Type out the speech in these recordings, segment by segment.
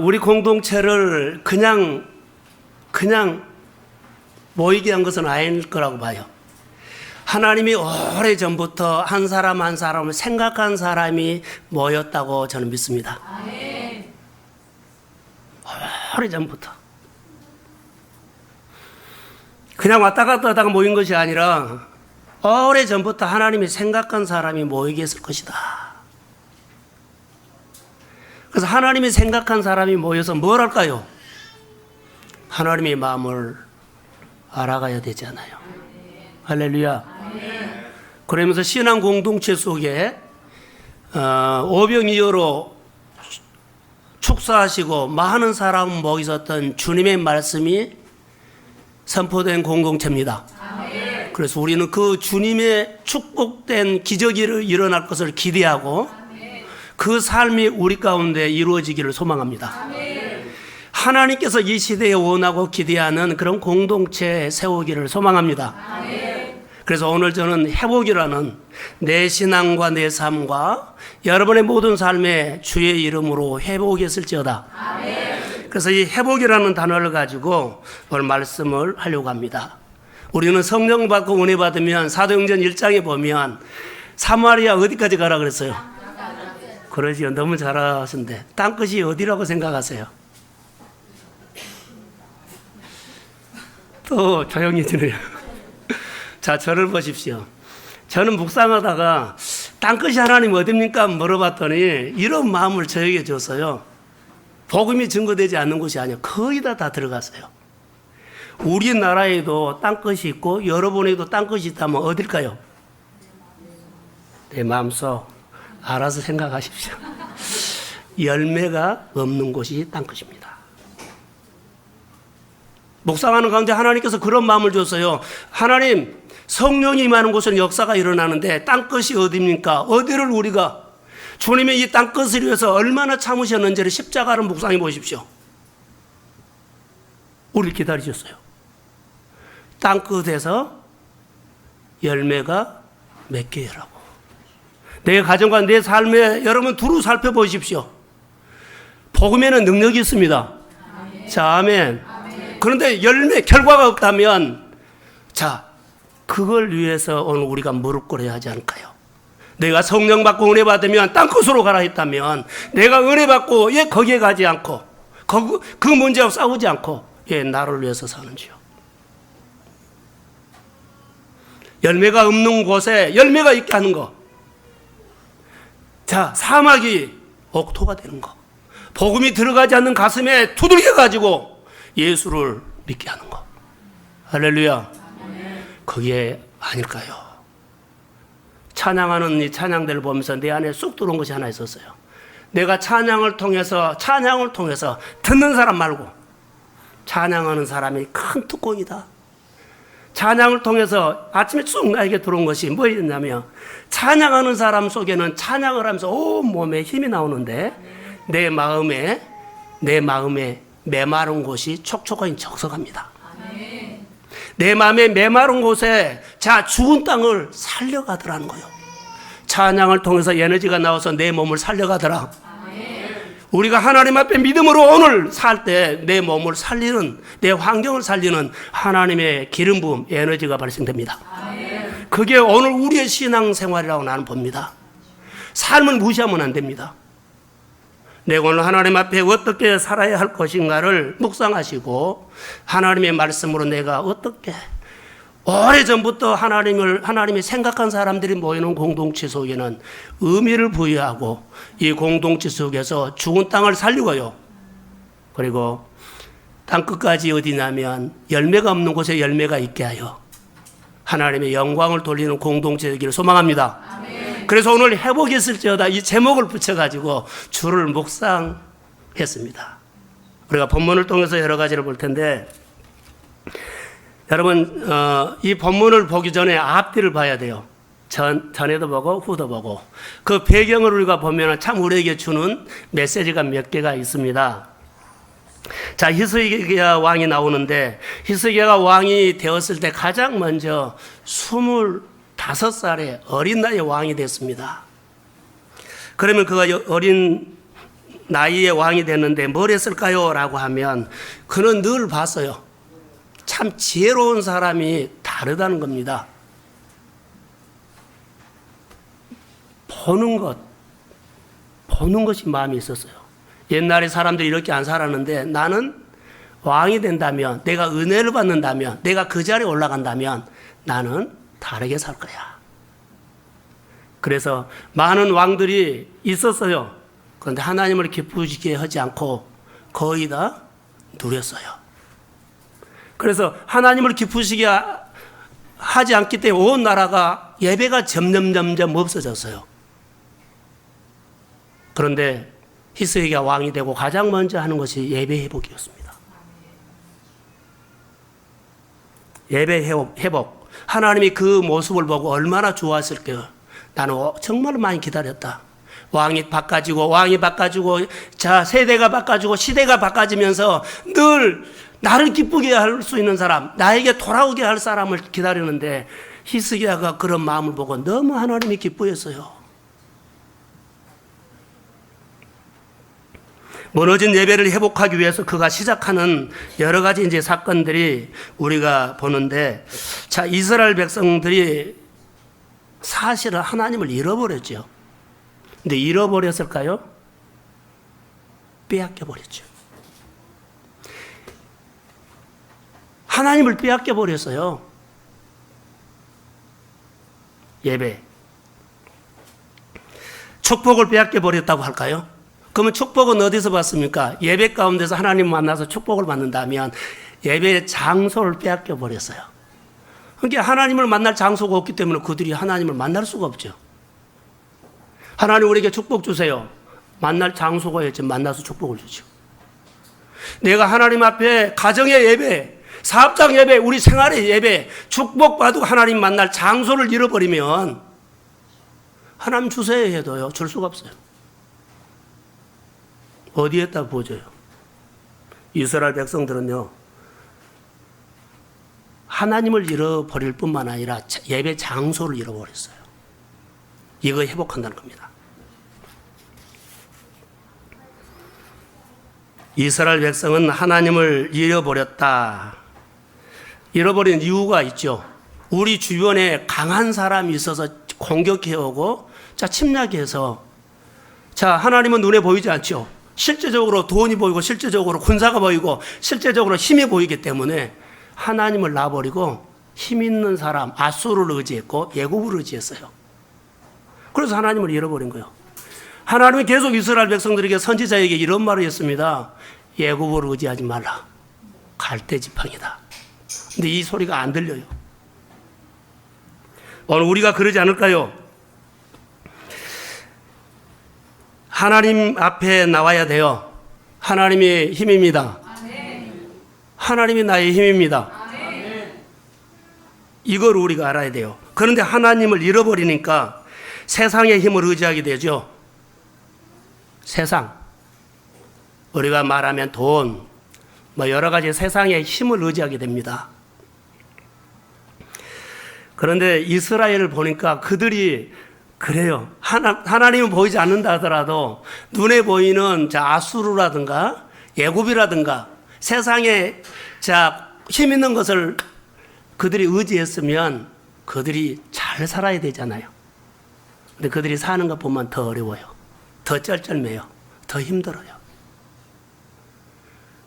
우리 공동체를 그냥 모이게 한 것은 아닐 거라고 봐요. 하나님이 오래전부터 한 사람 한 사람을 생각한 사람이 모였다고 저는 믿습니다. 오래전부터. 그냥 왔다 갔다 하다가 모인 것이 아니라 오래전부터 하나님이 생각한 사람이 모이게 했을 것이다. 그래서 하나님이 생각한 사람이 모여서 뭘 할까요? 하나님의 마음을 알아가야 되잖아요. 할렐루야. 그러면서 신앙 공동체 속에 오병이어로 축사하시고 많은 사람 모이셨던 주님의 말씀이 선포된 공동체입니다. 그래서 우리는 그 주님의 축복된 기적이 일어날 것을 기대하고 그 삶이 우리 가운데 이루어지기를 소망합니다. 하나님께서 이 시대에 원하고 기대하는 그런 공동체 세우기를 소망합니다. 그래서 오늘 저는 회복이라는 내 신앙과 내 삶과 여러분의 모든 삶에 주의 이름으로 회복했을지어다. 그래서 이 회복이라는 단어를 가지고 오늘 말씀을 하려고 합니다. 우리는 성령 받고 은혜 받으면 사도행전 1장에 보면 사마리아 어디까지 가라 그랬어요? 그러지요. 너무 잘하신데 땅끝이 어디라고 생각하세요? 또 조용해지네요. 자, 저를 보십시오. 저는 묵상하다가 땅끝이 하나님 어딥니까? 물어봤더니 이런 마음을 저에게 줬어요. 복음이 증거되지 않는 곳이 아니에요. 거의 다 들어갔어요. 우리나라에도 땅끝이 있고 여러분에도 땅끝이 있다면 어딜까요? 내 마음속 알아서 생각하십시오. 열매가 없는 곳이 땅끝입니다. 묵상하는 가운데 하나님께서 그런 마음을 줬어요. 하나님, 성령이 임하는 곳은 역사가 일어나는데 땅끝이 어디입니까? 어디를 우리가 주님의 이 땅끝을 위해서 얼마나 참으셨는지를 십자가를 묵상해 보십시오. 우리를 기다리셨어요. 땅끝에서 열매가 몇 개라고. 내 가정과 내 삶에 여러분 두루 살펴보십시오. 복음에는 능력이 있습니다. 자, 아멘. 그런데 열매, 결과가 없다면, 자, 그걸 위해서 오늘 우리가 무릎 꿇어야 하지 않을까요? 내가 성령 받고 은혜 받으면 땅끝으로 가라 했다면, 내가 은혜 받고, 거기에 가지 않고, 그 문제하고 싸우지 않고, 나를 위해서 사는지요. 열매가 없는 곳에 열매가 있게 하는 거. 자, 사막이 옥토가 되는 거. 복음이 들어가지 않는 가슴에 두들겨가지고, 예수를 믿게 하는 것. 할렐루야. 그게 아닐까요? 찬양하는 이 찬양들을 보면서 내 안에 쑥 들어온 것이 하나 있었어요. 내가 찬양을 통해서 듣는 사람 말고 찬양하는 사람이 큰 특권이다. 찬양을 통해서 아침에 쑥 나에게 들어온 것이 뭐였냐면 찬양하는 사람 속에는 찬양을 하면서 온 몸에 힘이 나오는데 내 마음에 메마른 곳이 촉촉하게 적석합니다. 내 마음에 메마른 곳에 자 죽은 땅을 살려가더라는 거예요. 찬양을 통해서 에너지가 나와서 내 몸을 살려가더라. 우리가 하나님 앞에 믿음으로 오늘 살 때 내 몸을 살리는, 내 환경을 살리는 하나님의 기름 부음, 에너지가 발생됩니다. 그게 오늘 우리의 신앙생활이라고 나는 봅니다. 삶을 무시하면 안 됩니다. 내가 오늘 하나님 앞에 어떻게 살아야 할 것인가를 묵상하시고 하나님의 말씀으로 내가 어떻게 오래전부터 하나님이 생각한 사람들이 모이는 공동체 속에는 의미를 부여하고 이 공동체 속에서 죽은 땅을 살리고요. 그리고 땅끝까지 어디냐면 열매가 없는 곳에 열매가 있게 하여 하나님의 영광을 돌리는 공동체 되기를 소망합니다. 그래서 오늘 회복했을지어다 이 제목을 붙여가지고 주를 묵상했습니다. 우리가 본문을 통해서 여러 가지를 볼 텐데 여러분 이 본문을 보기 전에 앞뒤를 봐야 돼요. 전에도 보고 후도 보고 그 배경을 우리가 보면 참 우리에게 주는 메시지가 몇 개가 있습니다. 자, 히스기야 왕이 나오는데 히스기야가 왕이 되었을 때 가장 먼저 25살의 어린 나이에 왕이 됐습니다. 그러면 그가 어린 나이에 왕이 됐는데 뭘 했을까요? 라고 하면 그는 늘 봤어요. 참 지혜로운 사람이 다르다는 겁니다. 보는 것이 마음이 있었어요. 옛날에 사람들이 이렇게 안 살았는데 나는 왕이 된다면, 내가 은혜를 받는다면, 내가 그 자리에 올라간다면 나는 다르게 살 거야. 그래서 많은 왕들이 있었어요. 그런데 하나님을 기쁘시게 하지 않고 거의 다 누렸어요. 그래서 하나님을 기쁘시게 하지 않기 때문에 온 나라가 예배가 점점 없어졌어요. 그런데 히스기야가 왕이 되고 가장 먼저 하는 것이 예배 회복이었습니다. 예배 회복. 하나님이 그 모습을 보고 얼마나 좋아했을까요? 나는 정말 많이 기다렸다. 왕이 바꿔지고 자 세대가 바꿔지고 시대가 바꿔지면서 늘 나를 기쁘게 할 수 있는 사람, 나에게 돌아오게 할 사람을 기다리는데 히스기야가 그런 마음을 보고 너무 하나님이 기뻐했어요. 무너진 예배를 회복하기 위해서 그가 시작하는 여러 가지 이제 사건들이 우리가 보는데, 자, 이스라엘 백성들이 사실은 하나님을 잃어버렸죠. 근데 잃어버렸을까요? 빼앗겨버렸죠. 하나님을 빼앗겨버렸어요. 예배. 축복을 빼앗겨버렸다고 할까요? 그러면 축복은 어디서 받습니까? 예배 가운데서 하나님 만나서 축복을 받는다면 예배의 장소를 빼앗겨버렸어요. 그러니까 하나님을 만날 장소가 없기 때문에 그들이 하나님을 만날 수가 없죠. 하나님 우리에게 축복 주세요. 만날 장소가 있지 만나서 축복을 주죠. 내가 하나님 앞에 가정의 예배, 사업장 예배, 우리 생활의 예배, 축복받고 하나님 만날 장소를 잃어버리면 하나님 주세요 해도요 줄 수가 없어요. 어디에다 보져요? 이스라엘 백성들은요 하나님을 잃어버릴 뿐만 아니라 예배 장소를 잃어버렸어요. 이거 회복한다는 겁니다. 이스라엘 백성은 하나님을 잃어버렸다. 잃어버린 이유가 있죠. 우리 주변에 강한 사람이 있어서 공격해오고 자 침략해서 자 하나님은 눈에 보이지 않죠. 실제적으로 돈이 보이고 실제적으로 군사가 보이고 실제적으로 힘이 보이기 때문에 하나님을 놔버리고 힘 있는 사람 아수르를 의지했고 애굽을 의지했어요. 그래서 하나님을 잃어버린 거예요. 하나님이 계속 이스라엘 백성들에게 선지자에게 이런 말을 했습니다. 애굽을 의지하지 말라. 갈대지팡이다. 근데 이 소리가 안 들려요. 오늘 우리가 그러지 않을까요? 하나님 앞에 나와야 돼요. 하나님이 힘입니다. 하나님이 나의 힘입니다. 이걸 우리가 알아야 돼요. 그런데 하나님을 잃어버리니까 세상의 힘을 의지하게 되죠. 세상. 우리가 말하면 돈, 뭐 여러 가지 세상의 힘을 의지하게 됩니다. 그런데 이스라엘을 보니까 그들이 그래요. 하나님은 보이지 않는다 하더라도 눈에 보이는 아수르라든가 애굽이라든가 세상에 힘 있는 것을 그들이 의지했으면 그들이 잘 살아야 되잖아요. 근데 그들이 사는 것 보면 더 어려워요. 더 쩔쩔매요. 더 힘들어요.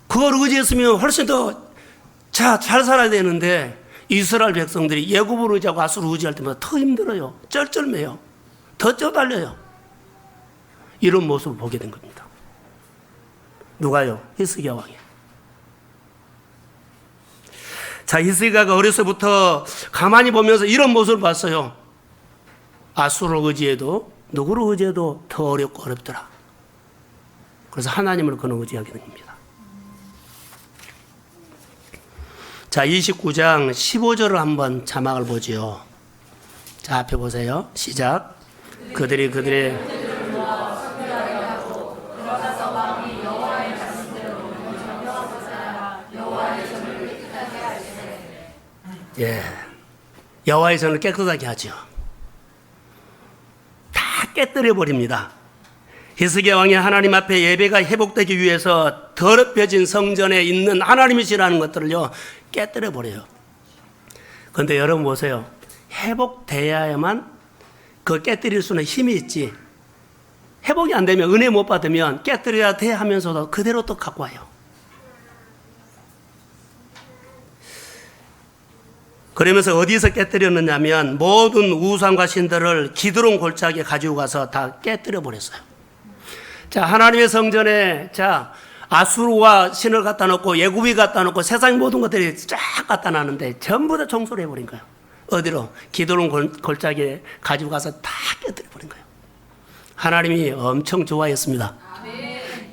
그걸 의지했으면 훨씬 더 잘 살아야 되는데 이스라엘 백성들이 애굽을 의지하고 아수르를 의지할 때마다 더 힘들어요. 쩔쩔매요. 더 쪄달려요. 이런 모습을 보게 된 겁니다. 누가요? 히스기야 왕이. 자, 히스기야가 어려서부터 가만히 보면서 이런 모습을 봤어요. 아수르를 의지해도 누구를 의지해도 더 어렵고 어렵더라. 그래서 하나님을 그는 의지하게 된 겁니다. 자, 29장 15절을 한번 자막을 보지요. 자, 앞에 보세요. 시작. 그들이 여호와의 전을 깨끗하게 하죠. 다 깨뜨려 버립니다. 히스기야 왕이 하나님 앞에 예배가 회복되기 위해서 더럽혀진 성전에 있는 하나님이시라는 것들을요 깨뜨려 버려요. 그런데 여러분 보세요. 회복돼야만 그 깨뜨릴 수는 힘이 있지. 회복이 안 되면, 은혜 못 받으면 깨뜨려야 돼 하면서도 그대로 또 갖고 와요. 그러면서 어디서 깨뜨렸느냐면 모든 우상과 신들을 기드론 골짜기에 가지고 가서 다 깨뜨려 버렸어요. 자, 하나님의 성전에 아수르와 신을 갖다 놓고 예굽이 갖다 놓고 세상 모든 것들이 쫙 갖다 놨는데 전부 다 청소를 해버린 거예요. 어디로? 기드론 골짜기에 가지고 가서 다 깨뜨려 버린 거예요. 하나님이 엄청 좋아했습니다.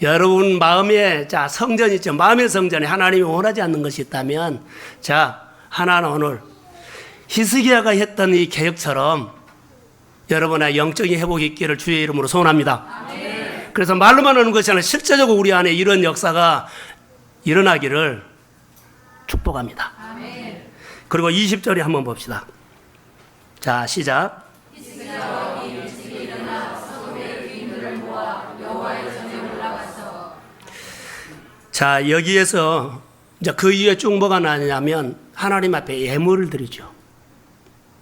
여러분 마음에 성전 있죠. 마음의 성전에 하나님이 원하지 않는 것이 있다면 하나는 오늘 히스기야가 했던 이 개혁처럼 여러분의 영적인 회복이 있기를 주의 이름으로 소원합니다. 그래서 말로만 하는 것이 아니라 실제적으로 우리 안에 이런 역사가 일어나기를 축복합니다. 그리고 20절에 한번 봅시다. 자, 시작. 자, 여기에서 이제 그 이후에 쭉 뭐가 나냐면 하나님 앞에 예물을 드리죠.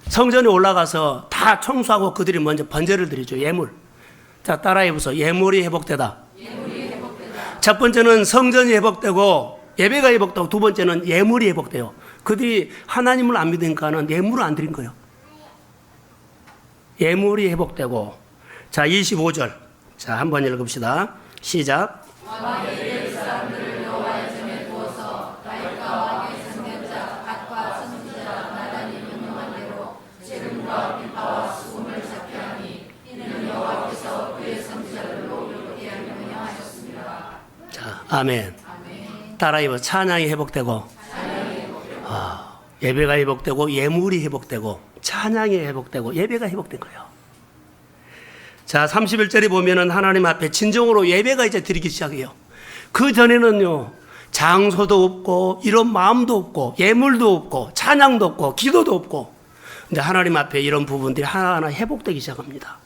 성전에 올라가서 다 청소하고 그들이 먼저 번제를 드리죠. 예물. 자, 따라해 보세요. 예물이 회복되다. 첫 번째는 성전이 회복되고 예배가 회복되고 두 번째는 예물이 회복돼요. 그들이 하나님을 안 믿으니까는 예물을 안 드린 거예요. 예물이 회복되고. 자, 25절. 자, 한번 읽읍시다. 시작. 아멘. 따라해봐. 찬양이 회복되고, 예배가 회복되고, 예물이 회복되고, 찬양이 회복되고, 예배가 회복된 거예요. 자, 31절에 보면은 하나님 앞에 진정으로 예배가 이제 드리기 시작해요. 그 전에는요, 장소도 없고, 이런 마음도 없고, 예물도 없고, 찬양도 없고, 기도도 없고, 이제 하나님 앞에 이런 부분들이 하나하나 회복되기 시작합니다.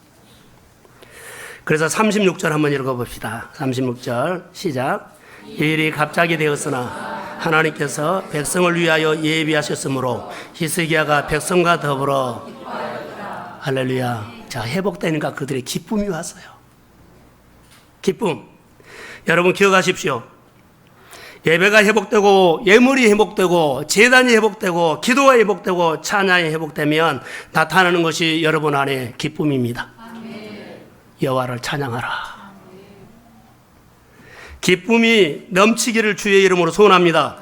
그래서 36절 한번 읽어봅시다. 36절 시작. 이 일이 갑자기 되었으나 하나님께서 백성을 위하여 예비하셨으므로 히스기야가 백성과 더불어 할렐루야. 자, 회복되니까 그들의 기쁨이 왔어요. 기쁨. 여러분 기억하십시오. 예배가 회복되고 예물이 회복되고 제단이 회복되고 기도가 회복되고 찬양이 회복되면 나타나는 것이 여러분 안에 기쁨입니다. 여호와를 찬양하라. 기쁨이 넘치기를 주의 이름으로 소원합니다.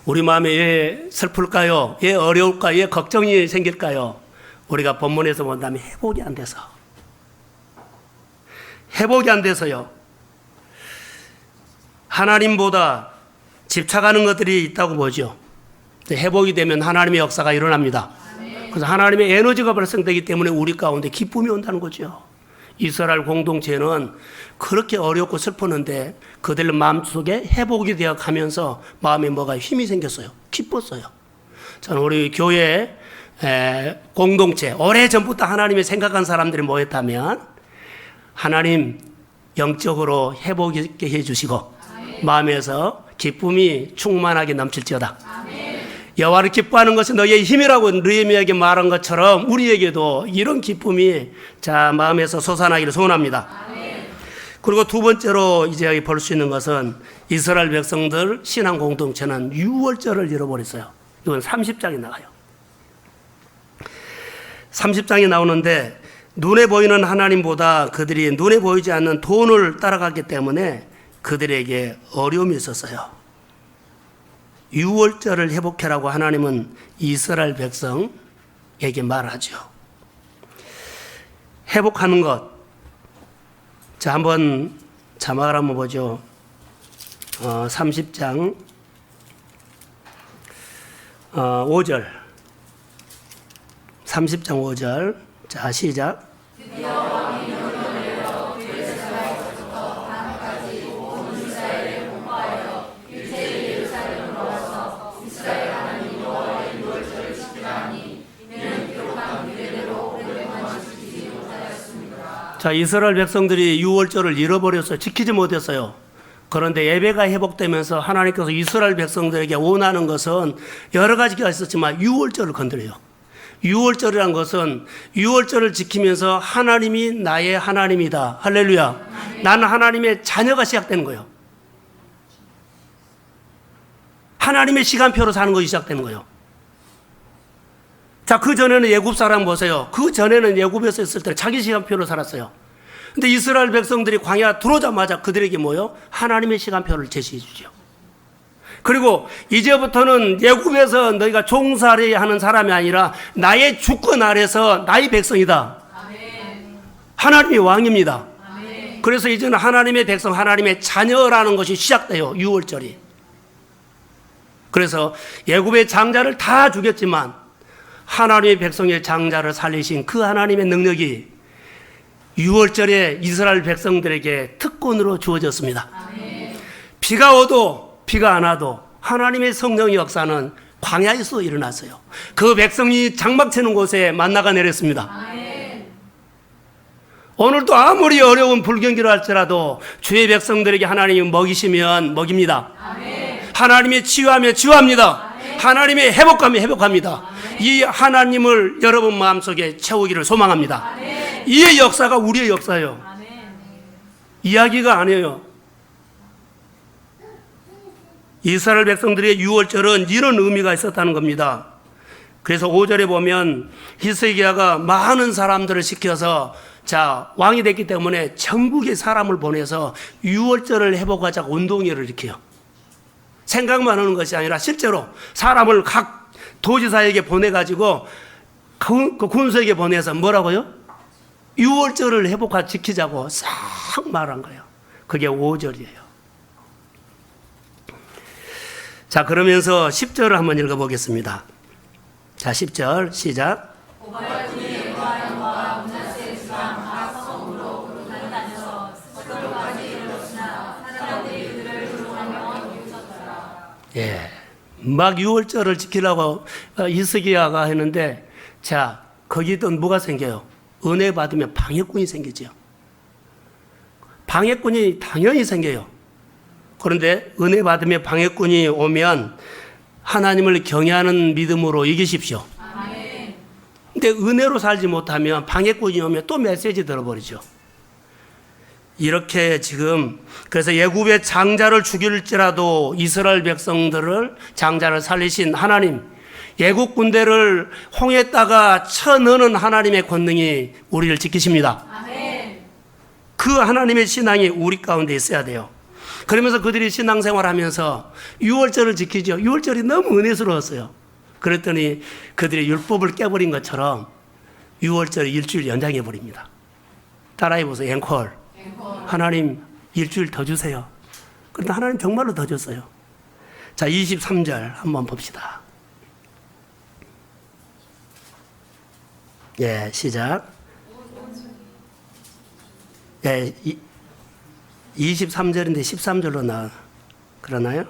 우리 마음에 왜 슬플까요? 왜 어려울까요? 왜 걱정이 생길까요? 우리가 본문에서 본다면 회복이 안 돼서요. 하나님보다 집착하는 것들이 있다고 보죠. 회복이 되면 하나님의 역사가 일어납니다. 그래서 하나님의 에너지가 발생되기 때문에 우리 가운데 기쁨이 온다는 거죠. 이스라엘 공동체는 그렇게 어렵고 슬펐는데 그들 마음속에 회복이 되어 가면서 마음에 뭐가 힘이 생겼어요. 기뻤어요. 저는 우리 교회 공동체 오래전부터 하나님이 생각한 사람들이 모였다면 하나님 영적으로 회복있게 해주시고 마음에서 기쁨이 충만하게 넘칠지어다. 여호와를 기뻐하는 것이 너희의 힘이라고 느헤미야에게 말한 것처럼 우리에게도 이런 기쁨이 마음에서 솟아나기를 소원합니다. 그리고 두 번째로 이제 여기 볼 수 있는 것은 이스라엘 백성들 신앙 공동체는 유월절을 잃어버렸어요. 이건 30장에 나와요. 30장에 나오는데 눈에 보이는 하나님보다 그들이 눈에 보이지 않는 돈을 따라갔기 때문에 그들에게 어려움이 있었어요. 유월절을 회복해라고 하나님은 이스라엘 백성에게 말하죠. 회복하는 것. 자, 한번 자막을 한번 보죠. 30장 5절. 30장 5절. 자, 시작. 자, 이스라엘 백성들이 유월절을 잃어버렸어요. 지키지 못했어요. 그런데 예배가 회복되면서 하나님께서 이스라엘 백성들에게 원하는 것은 여러 가지가 있었지만 유월절을 건드려요. 유월절이란 것은 유월절을 지키면서 하나님이 나의 하나님이다. 할렐루야. 나는 하나님의 자녀가 시작되는 거예요. 하나님의 시간표로 사는 것이 시작되는 거예요. 자, 그 전에는 예굽 사람 보세요. 그 전에는 예굽에서 있을 때 자기 시간표로 살았어요. 근데 이스라엘 백성들이 광야 들어오자마자 그들에게 뭐요? 하나님의 시간표를 제시해 주죠. 그리고 이제부터는 예굽에서 너희가 종살이 하는 사람이 아니라 나의 주권 아래서 나의 백성이다. 하나님이 왕입니다. 그래서 이제는 하나님의 백성, 하나님의 자녀라는 것이 시작돼요. 유월절이. 그래서 예굽의 장자를 다 죽였지만 하나님의 백성의 장자를 살리신 그 하나님의 능력이 유월절에 이스라엘 백성들에게 특권으로 주어졌습니다. 비가 오도 비가 안 와도 하나님의 성령의 역사는 광야에서 일어났어요. 그 백성이 장막 치는 곳에 만나가 내렸습니다. 오늘도 아무리 어려운 불경기를 할지라도 주의 백성들에게 하나님이 먹이시면 먹입니다. 하나님이 치유하면 치유합니다. 하나님의 회복하면 회복합니다. 이 하나님을 여러분 마음속에 채우기를 소망합니다. 이 역사가 우리의 역사예요. 이야기가 아니에요. 이스라엘 백성들의 유월절은 이런 의미가 있었다는 겁니다. 그래서 5절에 보면 히스기야가 많은 사람들을 시켜서 자, 왕이 됐기 때문에 전국의 사람을 보내서 유월절을 회복하자고 운동회를 일으켜요. 생각만 하는 것이 아니라 실제로 사람을 각 도지사에게 보내가지고 그 군수에게 보내서 뭐라고요? 유월절을 회복하고 지키자고 싹 말한 거예요. 그게 5절이에요. 자, 그러면서 10절을 한번 읽어보겠습니다. 자, 10절 시작. 예, 막 유월절을 지키려고 히스기야가 했는데, 자, 거기도 뭐가 생겨요? 은혜 받으면 방해꾼이 생기죠. 방해꾼이 당연히 생겨요. 그런데 은혜 받으면 방해꾼이 오면 하나님을 경외하는 믿음으로 이기십시오. 근데 은혜로 살지 못하면 방해꾼이 오면 또 메시지 들어버리죠. 이렇게 지금 그래서 예굽의 장자를 죽일지라도 이스라엘 백성들을 장자를 살리신 하나님, 예국 군대를 홍해다가 쳐넣는 하나님의 권능이 우리를 지키십니다. 그 하나님의 신앙이 우리 가운데 있어야 돼요. 그러면서 그들이 신앙생활하면서 유월절을 지키죠. 유월절이 너무 은혜스러웠어요. 그랬더니 그들이 율법을 깨버린 것처럼 유월절 일주일 연장해 버립니다. 따라해 보세요. 앵콜. 하나님 일주일 더 주세요. 그런데 하나님 정말로 더 줬어요. 자, 23절 한번 봅시다. 예, 시작. 예, 23절인데 13절로 나 그러나요?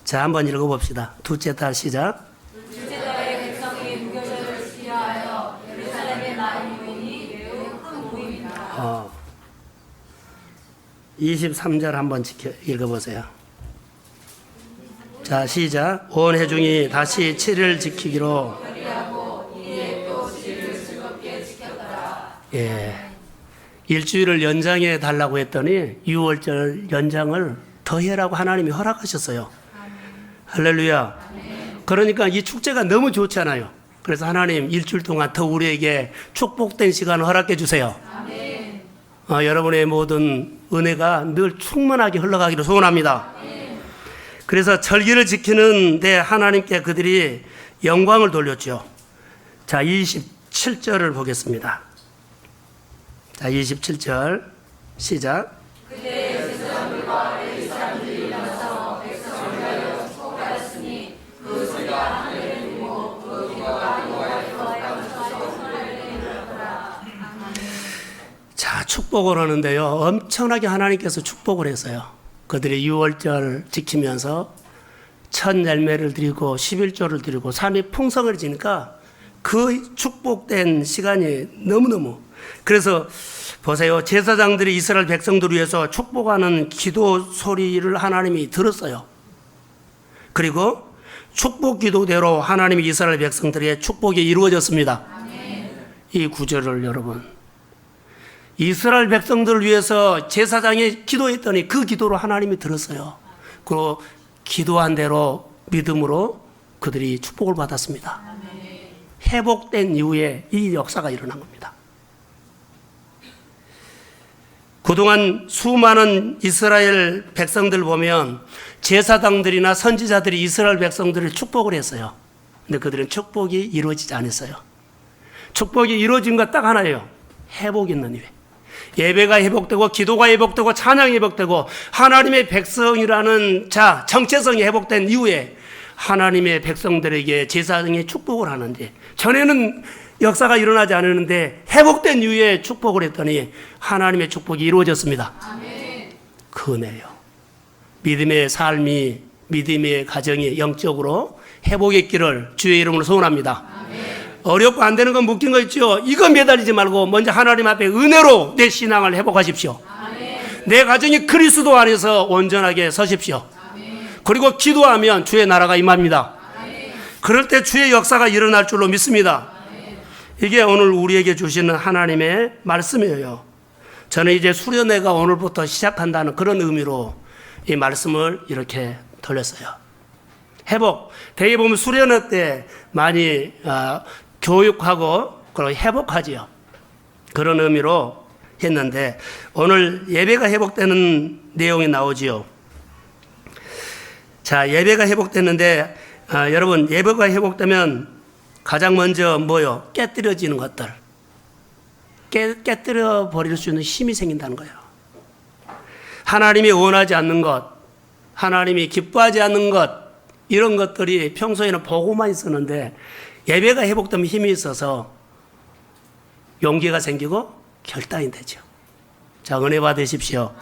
자, 한번 읽어봅시다. 둘째 달 시작. 둘째 달에 백성이 무교절을 지키하여 예루살렘에 나의 모임이 매우 큰 모임이다. 23절 한번 읽어보세요. 자, 시작. 온 회중이 다시 7일 지키기로 결의하고 이에 또 7일을 즐겁게 지켰더라. 예, 일주일을 연장해 달라고 했더니 6월절 연장을 더 해라고 하나님이 허락하셨어요. 할렐루야. 그러니까 이 축제가 너무 좋잖아요. 그래서 하나님 일주일 동안 더 우리에게 축복된 시간을 허락해 주세요. 여러분의 모든 은혜가 늘 충만하게 흘러가기를 소원합니다. 그래서 절기를 지키는 데 하나님께 그들이 영광을 돌렸죠. 자, 27절을 보겠습니다. 자, 27절 시작. 그때 백성들과 레위 사람들이 일어나서 백성을 위하여 축복하였으니 그 소리가 하늘에 들리고 그 기도가 여호와의 거하여서 손을 내밀었더라. 자, 축복을 하는데요. 엄청나게 하나님께서 축복을 했어요. 그들이 6월절 지키면서 첫 열매를 드리고 11조를 드리고 삶이 풍성해지니까 그 축복된 시간이 너무너무 그래서 보세요. 제사장들이 이스라엘 백성들을 위해서 축복하는 기도 소리를 하나님이 들었어요. 그리고 축복 기도대로 하나님이 이스라엘 백성들에게 축복이 이루어졌습니다. 이 구절을 여러분, 이스라엘 백성들을 위해서 제사장이 기도했더니 그 기도로 하나님이 들었어요. 그리고 기도한 대로 믿음으로 그들이 축복을 받았습니다. 회복된 이후에 이 역사가 일어난 겁니다. 그동안 수많은 이스라엘 백성들 보면 제사장들이나 선지자들이 이스라엘 백성들을 축복을 했어요. 근데 그들은 축복이 이루어지지 않았어요. 축복이 이루어진 것 딱 하나예요. 회복 있는 이유. 예배가 회복되고 기도가 회복되고 찬양이 회복되고 하나님의 백성이라는 정체성이 회복된 이후에 하나님의 백성들에게 제사장이 축복을 하는데, 전에는 역사가 일어나지 않았는데 회복된 이후에 축복을 했더니 하나님의 축복이 이루어졌습니다. 그 은혜요. 믿음의 삶이, 믿음의 가정이 영적으로 회복했기를 주의 이름으로 소원합니다. 어렵고 안 되는 건 묶인 거 있죠. 이거 매달리지 말고 먼저 하나님 앞에 은혜로 내 신앙을 회복하십시오. 내 가정이 그리스도 안에서 온전하게 서십시오. 그리고 기도하면 주의 나라가 임합니다. 그럴 때 주의 역사가 일어날 줄로 믿습니다. 이게 오늘 우리에게 주시는 하나님의 말씀이에요. 저는 이제 수련회가 오늘부터 시작한다는 그런 의미로 이 말씀을 이렇게 돌렸어요. 회복. 대개 보면 수련회 때 많이 교육하고 그리고 회복하지요. 그런 의미로 했는데 오늘 예배가 회복되는 내용이 나오지요. 자, 예배가 회복됐는데 여러분, 예배가 회복되면 가장 먼저 뭐요? 깨뜨려지는 것들. 깨뜨려 버릴 수 있는 힘이 생긴다는 거예요. 하나님이 원하지 않는 것, 하나님이 기뻐하지 않는 것, 이런 것들이 평소에는 보고만 있었는데 예배가 회복되면 힘이 있어서 용기가 생기고 결단이 되죠. 자, 은혜 받으십시오.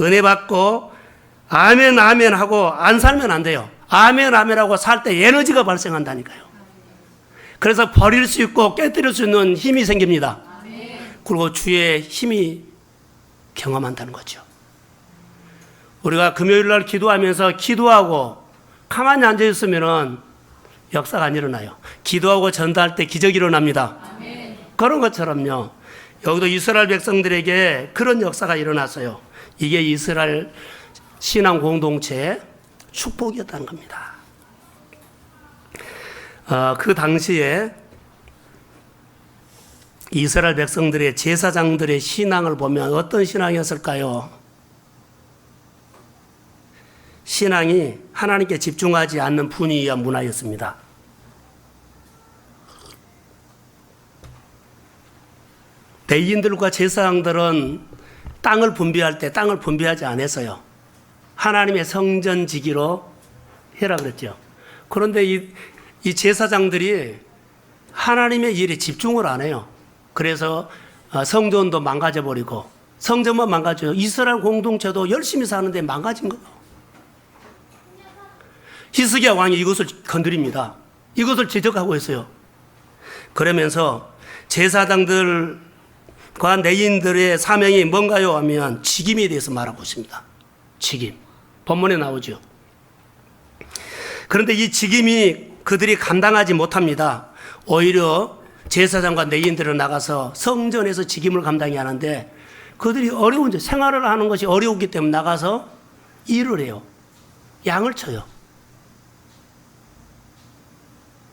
은혜 받고 아멘 아멘 하고 안 살면 안 돼요. 아멘 아멘 하고 살 때 에너지가 발생한다니까요. 그래서 버릴 수 있고 깨뜨릴 수 있는 힘이 생깁니다. 그리고 주의 힘이 경험한다는 거죠. 우리가 금요일 날 기도하면서 기도하고 가만히 앉아 있으면은 역사가 안 일어나요. 기도하고 전도할 때 기적이 일어납니다. 그런 것처럼요. 여기도 이스라엘 백성들에게 그런 역사가 일어났어요. 이게 이스라엘 신앙 공동체의 축복이었다는 겁니다. 그 당시에 이스라엘 백성들의 제사장들의 신앙을 보면 어떤 신앙이었을까요? 신앙이 하나님께 집중하지 않는 분위기와 문화였습니다. 레위인들과 제사장들은 땅을 분배할 때 땅을 분배하지 않았어요. 하나님의 성전지기로 해라 그랬죠. 그런데 이 제사장들이 하나님의 일에 집중을 안 해요. 그래서 성전도 망가져버리고 성전만 망가져요. 이스라엘 공동체도 열심히 사는데 망가진 거예요. 히스기야 왕이 이것을 건드립니다. 이것을 지적하고 있어요. 그러면서 제사장들과 레위인들의 사명이 뭔가요 하면 직임에 대해서 말하고 있습니다. 직임. 본문에 나오죠. 그런데 이 직임이 그들이 감당하지 못합니다. 오히려 제사장과 레위인들은 나가서 성전에서 직임을 감당해야 하는데 그들이 어려운 생활을 하는 것이 어려웠기 때문에 나가서 일을 해요. 양을 쳐요.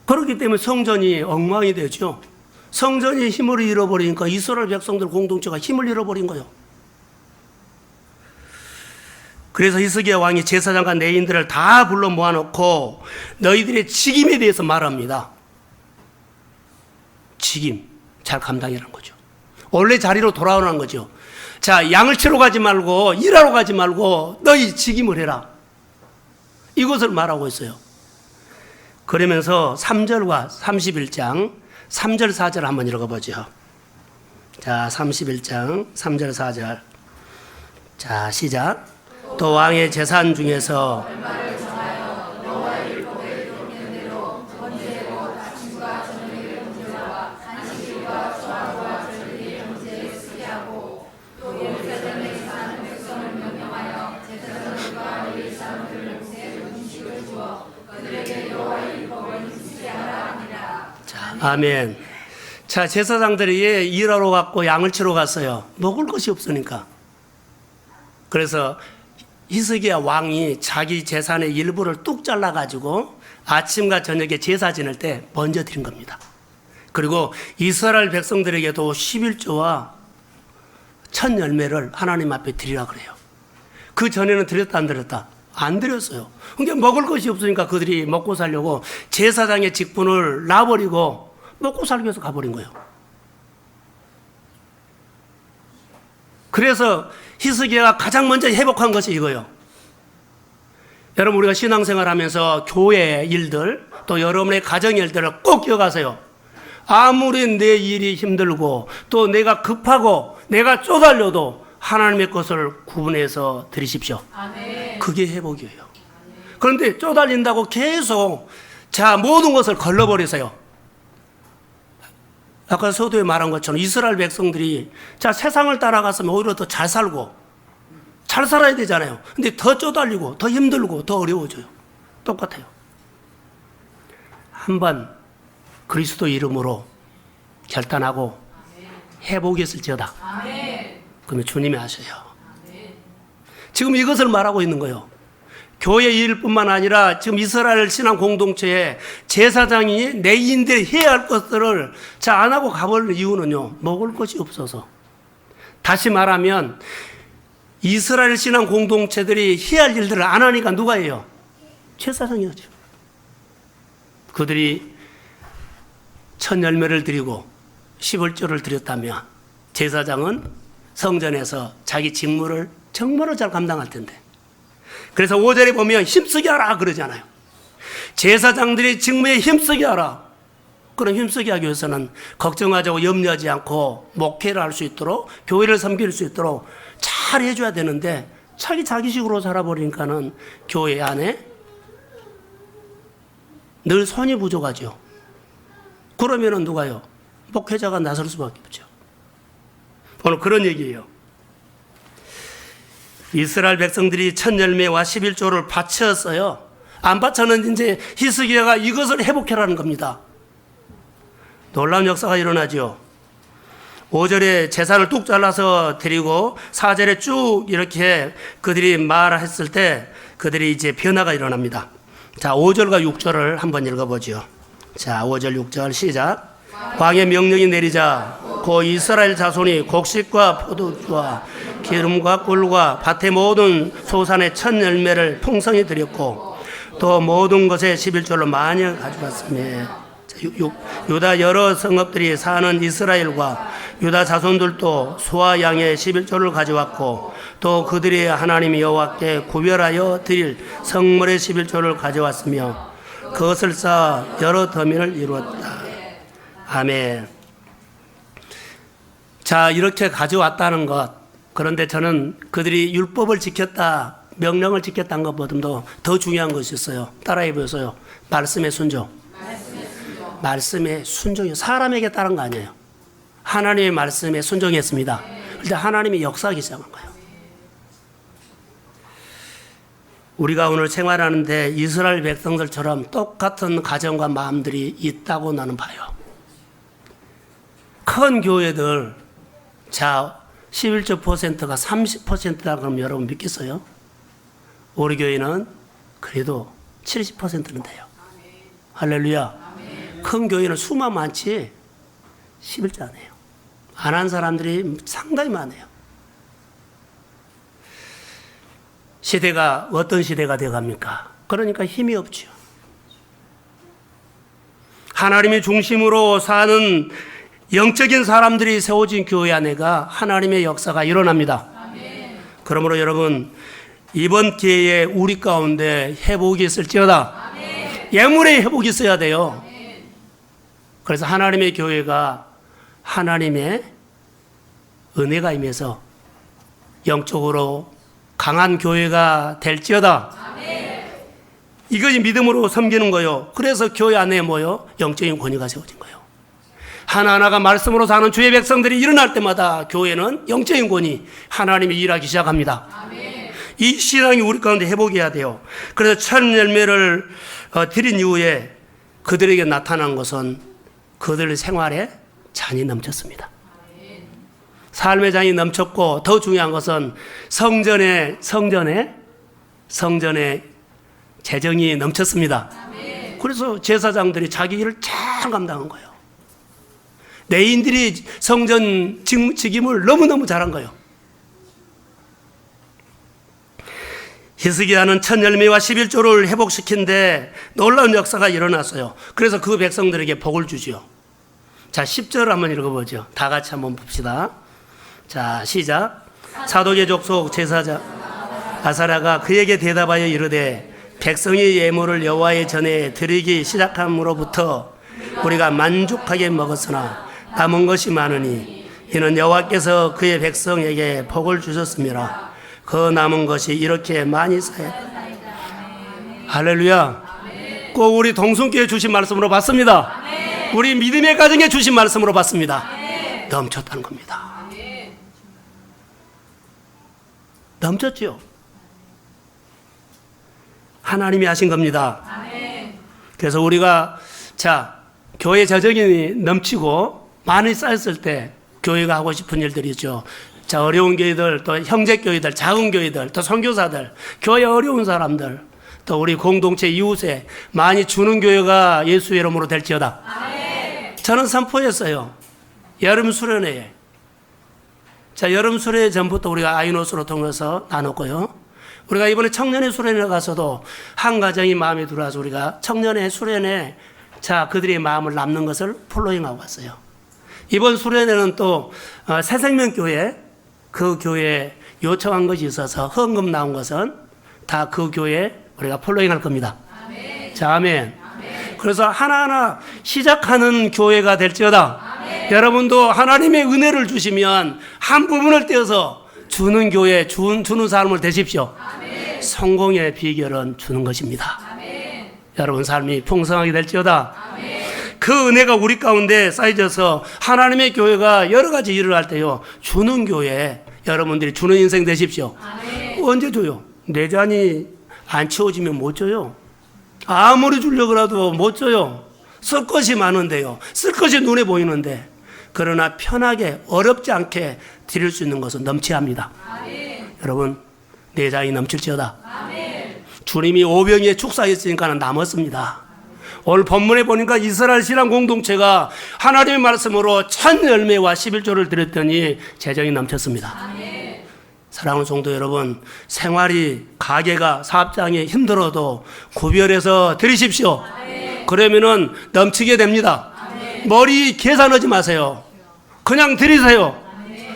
그렇기 때문에 성전이 엉망이 되죠. 성전이 힘을 잃어버리니까 이스라엘 백성들 공동체가 힘을 잃어버린 거예요. 그래서 히스기야 왕이 제사장과 레위인들을 다 불러 모아놓고 너희들의 직임에 대해서 말합니다. 직임, 잘 감당이라는 거죠. 원래 자리로 돌아오라는 거죠. 자, 양을 치러 가지 말고 일하러 가지 말고 너희 직임을 해라. 이것을 말하고 있어요. 그러면서 3절과 31장 3절 4절 한번 읽어보죠. 자, 31장 3절 4절. 자, 시작. 또 왕의 재산 중에서 아멘. 자, 제사장들이 일하러 갔고 양을 치러 갔어요. 먹을 것이 없으니까. 그래서 히스기야 왕이 자기 재산의 일부를 뚝 잘라가지고 아침과 저녁에 제사 지낼 때 먼저 드린 겁니다. 그리고 이스라엘 백성들에게도 11조와 첫 열매를 하나님 앞에 드리라 그래요. 그 전에는 드렸다 안 드렸다? 안 드렸어요. 그러니까 먹을 것이 없으니까 그들이 먹고 살려고 제사장의 직분을 놔버리고 먹고 살기 위해서 가버린 거예요. 그래서 히스기야가 가장 먼저 회복한 것이 이거예요. 여러분, 우리가 신앙생활 하면서 교회의 일들, 또 여러분의 가정의 일들을 꼭 기억하세요. 아무리 내 일이 힘들고 또 내가 급하고 내가 쪼달려도 하나님의 것을 구분해서 드리십시오. 그게 회복이에요. 그런데 쪼달린다고 계속 모든 것을 걸러버리세요. 아까 서두에 말한 것처럼 이스라엘 백성들이 세상을 따라갔으면 오히려 더 잘 살고 잘 살아야 되잖아요. 근데 더 쪼달리고 더 힘들고 더 어려워져요. 똑같아요. 한번 그리스도 이름으로 결단하고 회복이 있을지어다. 그러면 주님이 하셔요. 지금 이것을 말하고 있는 거예요. 교회 일뿐만 아니라 지금 이스라엘 신앙 공동체에 제사장이 내인들이 해야 할 것들을 안 하고 가버리는 이유는요, 먹을 것이 없어서. 다시 말하면 이스라엘 신앙 공동체들이 해야 할 일들을 안 하니까 누가 해요? 제사장이었죠. 그들이 첫 열매를 드리고 11조를 드렸다면 제사장은 성전에서 자기 직무를 정말로 잘 감당할 텐데. 그래서 5절에 보면 힘쓰게 하라 그러잖아요. 제사장들이 직무에 힘쓰게 하라. 그런 힘쓰게 하기 위해서는 걱정하자고 염려하지 않고 목회를 할 수 있도록, 교회를 섬길 수 있도록 잘 해줘야 되는데 자기식으로 살아버리니까는 교회 안에 늘 손이 부족하죠. 그러면은 누가요? 목회자가 나설 수밖에 없죠. 오늘 그런 얘기예요. 이스라엘 백성들이 첫 열매와 11조를 바쳤어요. 안 바쳤는 이제 히스기야가 이것을 회복해라는 겁니다. 놀라운 역사가 일어나죠. 5절에 제사를 뚝 잘라서 드리고 4절에 쭉 이렇게 그들이 말했을 때 그들이 이제 변화가 일어납니다. 자, 5절과 6절을 한번 읽어보죠. 자, 5절 6절 시작. 왕의 명령이 내리자 고 이스라엘 자손이 곡식과 포도주와 기름과 꿀과 밭의 모든 소산의 첫 열매를 풍성히 드렸고 또 모든 것에 11조를 많이 가져갔으며 유다 여러 성읍들이 사는 이스라엘과 유다 자손들도 소와 양의 11조를 가져왔고 또 그들이 하나님 여호와께 구별하여 드릴 성물의 11조를 가져왔으며 그것을 쌓아 여러 더미를 이루었다. 아멘. 자, 이렇게 가져왔다는 것. 그런데 저는 그들이 율법을 지켰다, 명령을 지켰다는 것보다도 더 중요한 것이 있어요. 따라해 보세요. 말씀의 순종. 말씀의 순종이요. 사람에게 따른 거 아니에요. 하나님의 말씀에 순종했습니다. 근데 하나님이 역사하기 시작한 거예요. 우리가 오늘 생활하는데 이스라엘 백성들처럼 똑같은 가정과 마음들이 있다고 나는 봐요. 큰 교회들, 11조 퍼센트가 30%다 그러면 여러분 믿겠어요? 우리 교회는 그래도 70%는 돼요. 할렐루야. 큰 교회는 수만 많지 11조 안 해요. 안 한 사람들이 상당히 많아요. 시대가 어떤 시대가 되어갑니까? 그러니까 힘이 없죠. 하나님의 중심으로 사는 영적인 사람들이 세워진 교회 안에가 하나님의 역사가 일어납니다. 그러므로 여러분, 이번 기회에 우리 가운데 회복이 있을지어다. 예물의 회복이 있어야 돼요. 그래서 하나님의 교회가 하나님의 은혜가 임해서 영적으로 강한 교회가 될지어다. 이것이 믿음으로 섬기는 거예요. 그래서 교회 안에 영적인 권위가 세워진 거예요. 하나하나가 말씀으로 사는 주의 백성들이 일어날 때마다 교회는 영적인 권위, 하나님이 일하기 시작합니다. 이 신앙이 우리 가운데 회복해야 돼요. 그래서 첫 열매를 드린 이후에 그들에게 나타난 것은 그들 생활에 잔이 넘쳤습니다. 삶의 잔이 넘쳤고 더 중요한 것은 성전에 재정이 넘쳤습니다. 그래서 제사장들이 자기 일을 잘 감당한 거예요. 레인들이 성전 직임을 너무너무 잘한 거예요. 히스기야는 첫 열매와 11조를 회복시킨데 놀라운 역사가 일어났어요. 그래서 그 백성들에게 복을 주지요. 자, 10절을 한번 읽어보죠. 다 같이 한번 봅시다. 자, 시작. 사독의 족속 제사장 아사랴가 그에게 대답하여 이르되 백성이 예물을 여호와의 전에 드리기 시작함으로부터 우리가 만족하게 먹었으나 남은 것이 많으니 이는 여호와께서 그의 백성에게 복을 주셨습니다. 그 남은 것이 이렇게 많이 쌓였다. 할렐루야. 꼭 우리 동순교회 주신 말씀으로 봤습니다. 우리 믿음의 가정에 주신 말씀으로 봤습니다. 넘쳤다는 겁니다. 넘쳤지요. 하나님이 하신 겁니다. 그래서 우리가 교회 재정이 넘치고 많이 쌓였을 때 교회가 하고 싶은 일들이 있죠. 자, 어려운 교회들, 또 형제교회들, 작은 교회들, 또 선교사들, 교회 어려운 사람들, 또 우리 공동체 이웃에 많이 주는 교회가 예수의 이름으로 될지어다. 저는 선포했어요. 여름 수련회에. 자, 여름 수련회 전부터 우리가 아이노스로 통해서 나눴고요. 우리가 이번에 청년의 수련회 가서도 한 가정이 마음에 들어와서 우리가 청년의 수련회, 그들의 마음을 남는 것을 폴로잉하고 왔어요. 이번 수련회는 또 새생명교회, 그 교회에 요청한 것이 있어서 헌금 나온 것은 다 그 교회에 우리가 폴로잉 할 겁니다. 자, 아멘. 그래서 하나하나 시작하는 교회가 될지어다. 여러분도 하나님의 은혜를 주시면 한 부분을 떼어서 주는 교회, 주는 사람을 되십시오. 성공의 비결은 주는 것입니다. 여러분 삶이 풍성하게 될지어다. 그 은혜가 우리 가운데 쌓여져서 하나님의 교회가 여러 가지 일을 할 때요, 주는 교회, 여러분들이 주는 인생 되십시오. 언제 줘요? 내 잔이 안 채워지면 못 줘요. 아무리 주려고 해도 못 줘요. 쓸 것이 많은데요, 쓸 것이 눈에 보이는데, 그러나 편하게 어렵지 않게 드릴 수 있는 것은 넘쳐야 합니다. 여러분, 내 잔이 넘칠지어다. 주님이 오병이에 축사했으니까 남았습니다. 오늘 본문에 보니까 이스라엘 신앙 공동체가 하나님의 말씀으로 첫 열매와 11조를 드렸더니 재정이 넘쳤습니다. 사랑하는 성도 여러분, 생활이, 가게가, 사업장이 힘들어도 구별해서 드리십시오. 그러면은 넘치게 됩니다. 머리 계산하지 마세요. 그냥 드리세요.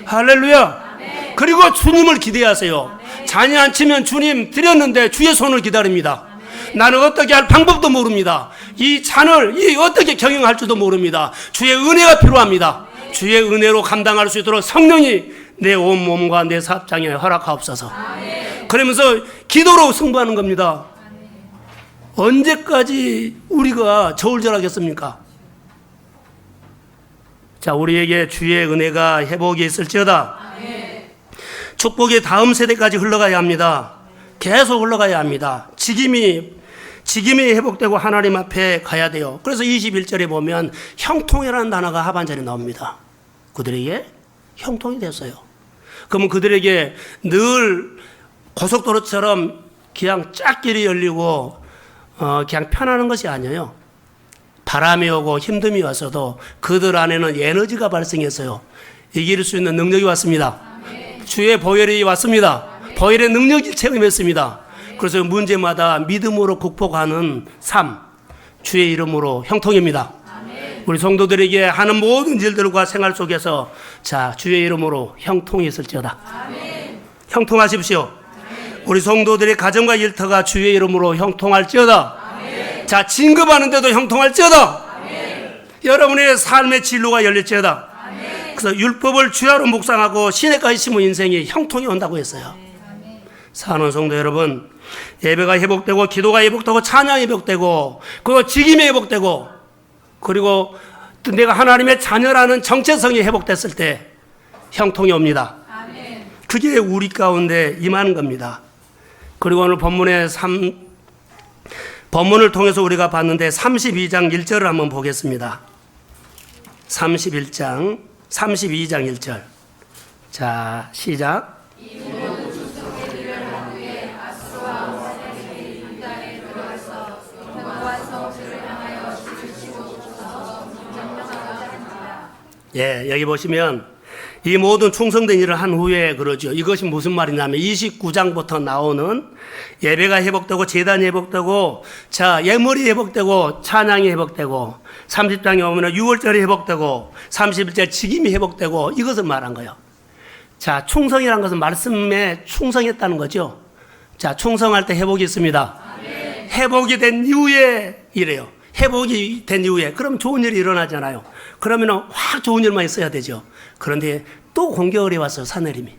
할렐루야. 그리고 주님을 기대하세요. 잔이 안 치면 주님 드렸는데 주의 손을 기다립니다. 나는 어떻게 할 방법도 모릅니다. 이 잔을 어떻게 경영할 줄도 모릅니다. 주의 은혜가 필요합니다. 주의 은혜로 감당할 수 있도록 성령이 내 온몸과 내 사업장에 허락하옵소서. 그러면서 기도로 승부하는 겁니다. 언제까지 우리가 저울질하겠습니까? 자, 우리에게 주의 은혜가 회복이 있을지어다. 축복이 다음 세대까지 흘러가야 합니다. 계속 흘러가야 합니다. 직임이 회복되고 하나님 앞에 가야 돼요. 그래서 21절에 보면 형통이라는 단어가 하반절에 나옵니다. 그들에게 형통이 됐어요. 그러면 그들에게 늘 고속도로처럼 그냥 짝길이 열리고 그냥 편안한 것이 아니에요. 바람이 오고 힘듦이 왔어도 그들 안에는 에너지가 발생했어요. 이길 수 있는 능력이 왔습니다. 주의 보혈이 왔습니다. 보혈의 능력을 체험했습니다. 그래서 문제마다 믿음으로 극복하는 삶, 주의 이름으로 형통입니다. 우리 성도들에게 하는 모든 일들과 생활 속에서 주의 이름으로 형통이 있을지어다. 형통하십시오. 우리 성도들의 가정과 일터가 주의 이름으로 형통할지어다. 진급하는데도 형통할지어다. 여러분의 삶의 진로가 열릴지어다. 그래서 율법을 주야로 묵상하고 시내까지 심은 인생이 형통이 온다고 했어요. 사랑하는 성도 여러분, 예배가 회복되고 기도가 회복되고 찬양이 회복되고 그리고 직임이 회복되고 그리고 또 내가 하나님의 자녀라는 정체성이 회복됐을 때 형통이 옵니다. 그게 우리 가운데 임하는 겁니다. 그리고 오늘 본문을 통해서 우리가 봤는데 32장 1절을 한번 보겠습니다. 32장 1절. 자, 시작. 예, 여기 보시면 이 모든 충성된 일을 한 후에 그러죠. 이것이 무슨 말이냐면 29장부터 나오는 예배가 회복되고 제단이 회복되고 자, 예물이 회복되고 찬양이 회복되고 30장에 오면 6월절이 회복되고 31절 직임이 회복되고 이것을 말한 거예요. 자, 충성이라는 것은 말씀에 충성했다는 거죠. 자, 충성할 때 회복이 있습니다. 아멘. 회복이 된 이후에 이래요. 회복이 된 이후에 그럼 좋은 일이 일어나잖아요. 그러면 확 좋은 일만 있어야 되죠. 그런데 또 공격을 해왔어요. 산헤림이.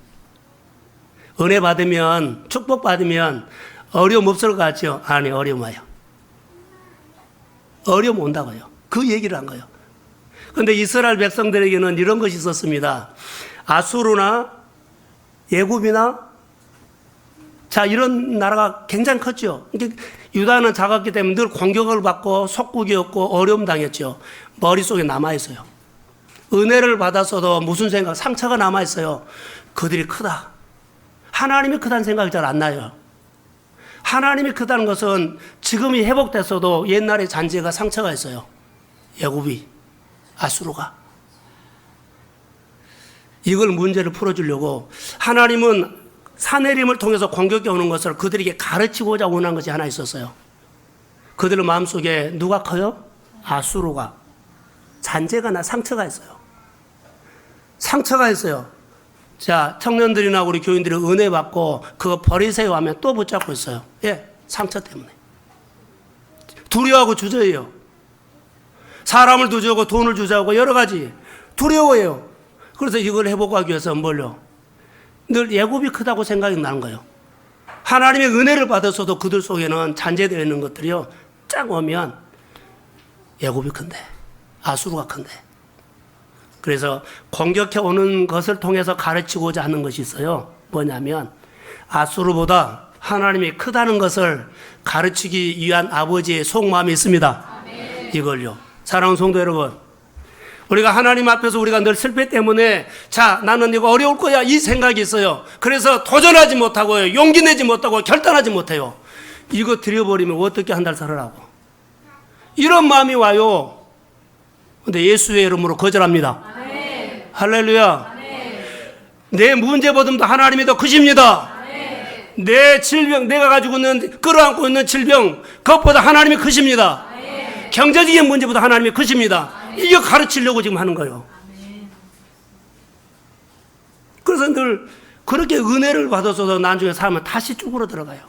은혜 받으면 축복 받으면 어려움 없을 것 같죠? 아니, 어려움 와요. 어려움 온다고요. 그 얘기를 한 거예요. 그런데 이스라엘 백성들에게는 이런 것이 있었습니다. 아수르나 예굽이나 자, 이런 나라가 굉장히 컸죠. 유다는 작았기 때문에 늘 공격을 받고 속국이었고 어려움 당했죠. 머릿속에 남아있어요. 은혜를 받았어도 무슨 생각, 상처가 남아있어요. 그들이 크다. 하나님이 크다는 생각이 잘 안 나요. 하나님이 크다는 것은 지금이 회복됐어도 옛날에 잔재가 상처가 있어요. 예굽이, 아수르가. 이걸 문제를 풀어주려고 하나님은 산헤림을 통해서 공격해 오는 것을 그들에게 가르치고자 원한 것이 하나 있었어요. 그들의 마음속에 누가 커요? 아수르가. 잔재가 상처가 있어요. 상처가 있어요. 자, 청년들이나 우리 교인들이 은혜 받고 그거 버리세요 하면 또 붙잡고 있어요. 예, 상처 때문에. 두려워하고 주저해요. 사람을 두저하고 돈을 주저하고 여러 가지 두려워해요. 그래서 이걸 회복하기 위해서 뭘요? 늘 예굽이 크다고 생각이 나는 거예요. 하나님의 은혜를 받았어도 그들 속에는 잔재되어 있는 것들이요. 쫙 오면 예굽이 큰데, 아수르가 큰데. 그래서 공격해 오는 것을 통해서 가르치고자 하는 것이 있어요. 뭐냐면 아수르보다 하나님이 크다는 것을 가르치기 위한 아버지의 속마음이 있습니다. 아멘. 이걸요. 사랑하는 성도 여러분, 우리가 하나님 앞에서 우리가 늘 실패 때문에 자, 나는 이거 어려울 거야 이 생각이 있어요. 그래서 도전하지 못하고요. 용기 내지 못하고 결단하지 못해요. 이거 드려버리면 어떻게 한 달 살으라고. 이런 마음이 와요. 근데 예수의 이름으로 거절합니다. 아멘. 할렐루야. 아멘. 내 문제보다도 하나님이 더 크십니다. 아멘. 내 질병, 내가 가지고 있는 끌어안고 있는 질병 그것보다 하나님이 크십니다. 아멘. 경제적인 문제보다 하나님이 크십니다. 이거 가르치려고 지금 하는 거예요. 그래서 늘 그렇게 은혜를 받아서도 나중에 살면 다시 쭈그러 들어가요.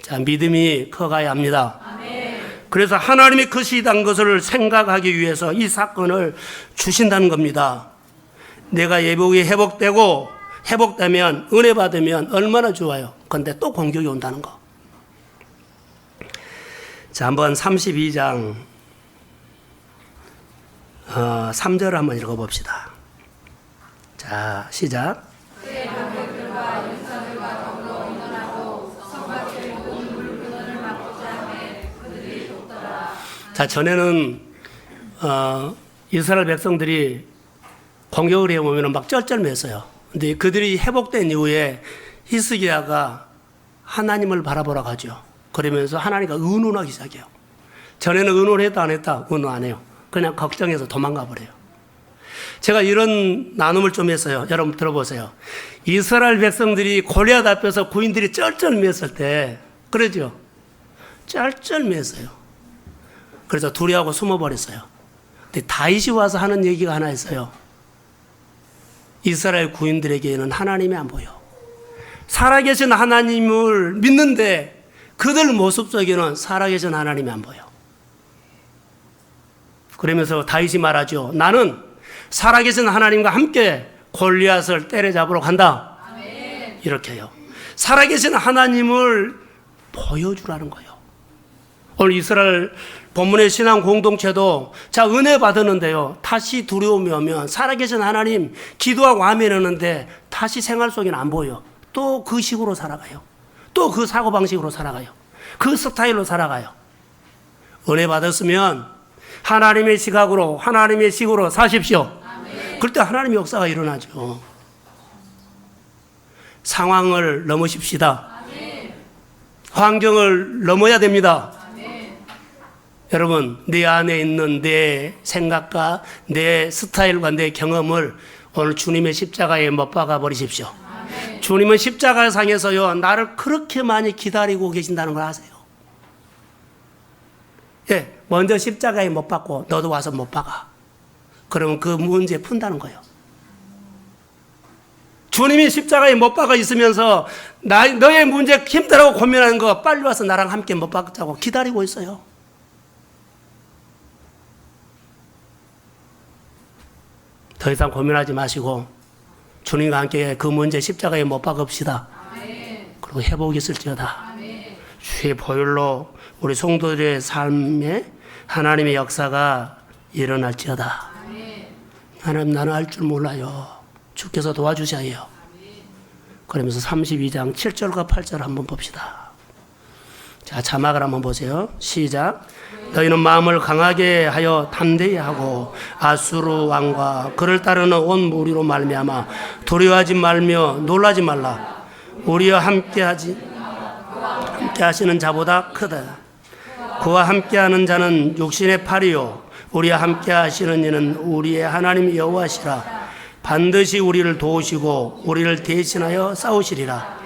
자, 믿음이 커가야 합니다. 그래서 하나님이 크시다는 것을 생각하기 위해서 이 사건을 주신다는 겁니다. 내가 예복이 회복되면 은혜 받으면 얼마나 좋아요. 그런데 또 공격이 온다는 거. 자, 한번 32장 3절 한번 읽어봅시다. 자, 시작. 자, 전에는 이스라엘 백성들이 공격을 해오면 막 쩔쩔맸어요. 근데 그들이 회복된 이후에 히스기야가 하나님을 바라보라고 하죠. 그러면서 하나님과 의논하기 시작해요. 전에는 의논했다 안 했다? 의논 안 해요. 그냥 걱정해서 도망가 버려요. 제가 이런 나눔을 좀 했어요. 여러분 들어보세요. 이스라엘 백성들이 골리앗 앞에서 구인들이 쩔쩔맸을 때 그러죠. 쩔쩔맸어요. 그래서 두려워하고 숨어버렸어요. 근데 다윗이 와서 하는 얘기가 하나 있어요. 이스라엘 구인들에게는 하나님이 안 보여. 살아계신 하나님을 믿는데 그들 모습 속에는 살아계신 하나님이 안 보여. 그러면서 다윗이 말하죠. 나는 살아계신 하나님과 함께 골리앗을 때려잡으러 간다. 아멘. 이렇게 해요. 살아계신 하나님을 보여주라는 거예요. 오늘 이스라엘 본문의 신앙 공동체도 자, 은혜 받았는데요. 다시 두려움이 오면 살아계신 하나님 기도하고 아멘하는데 다시 생활 속에는 안 보여. 또 그 식으로 살아가요. 또 그 사고방식으로 살아가요. 그 스타일로 살아가요. 은혜 받았으면 하나님의 시각으로, 하나님의 식으로 사십시오. 그럴 때 하나님의 역사가 일어나죠. 상황을 넘으십시다. 환경을 넘어야 됩니다. 여러분, 내 안에 있는 내 생각과 내 스타일과 내 경험을 오늘 주님의 십자가에 못 박아 버리십시오. 주님은 십자가상에서요, 나를 그렇게 많이 기다리고 계신다는 걸 아세요. 예, 먼저 십자가에 못 박고 너도 와서 못 박아. 그러면 그 문제 푼다는 거예요. 주님이 십자가에 못 박아 있으면서 너의 문제 힘들어하고 고민하는 거 빨리 와서 나랑 함께 못 박자고 기다리고 있어요. 더 이상 고민하지 마시고 주님과 함께 그 문제 십자가에 못 박읍시다. 그리고 회복이 있을지어다. 주의 보혈로 우리 성도들의 삶에 하나님의 역사가 일어날지어다. 하나님, 나는 알 줄 몰라요. 주께서 도와주셔야 해요. 그러면서 32장 7절과 8절 한번 봅시다. 자, 자막을 한번 보세요. 시작. 너희는 마음을 강하게 하여 담대히 하고 아수르 왕과 그를 따르는 온 무리로 말미암아 두려워하지 말며 놀라지 말라. 우리와 함께 하시는 자보다 크다. 그와 함께하는 자는 육신의 팔이요 우리와 함께 하시는 이는 우리의 하나님 여호와시라. 반드시 우리를 도우시고 우리를 대신하여 싸우시리라.